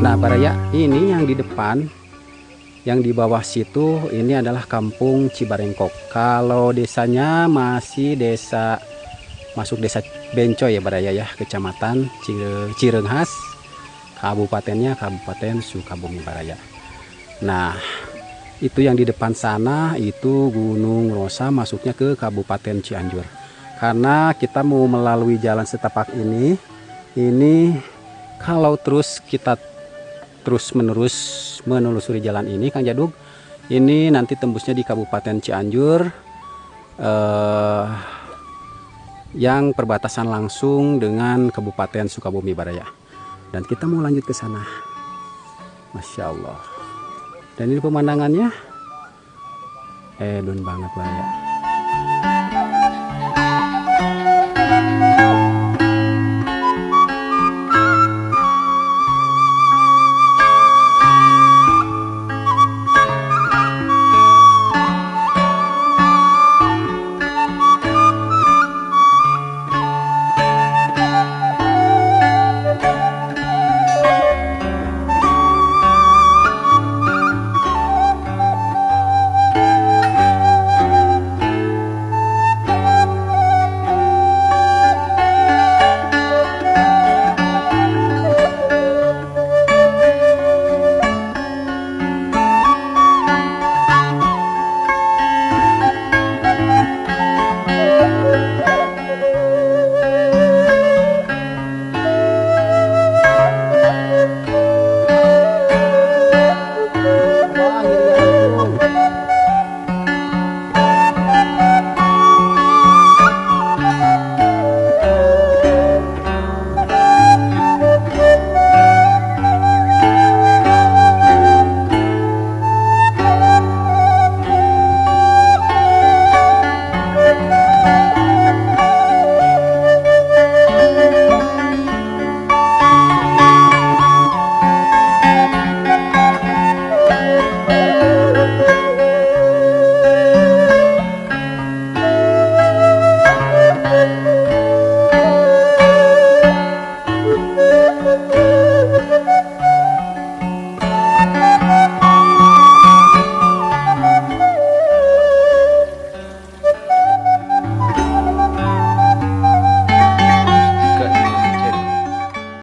Nah Baraya, ini yang di depan, yang di bawah situ, ini adalah kampung Cibarengkok. Kalau desanya masih desa, masuk desa Bencoy ya Baraya ya, kecamatan Cirenghas, kabupatennya Kabupaten Sukabumi Baraya. Nah itu yang di depan sana itu Gunung Rosa, masuknya ke Kabupaten Cianjur. Karena kita mau melalui jalan setapak ini kalau terus kita terus menelusuri jalan ini Kang Jaduk, ini nanti tembusnya di Kabupaten Cianjur, yang perbatasan langsung dengan Kabupaten Sukabumi Baraya. Dan kita mau lanjut ke sana. Masya Allah. Dan ini pemandangannya edun banget Baraya.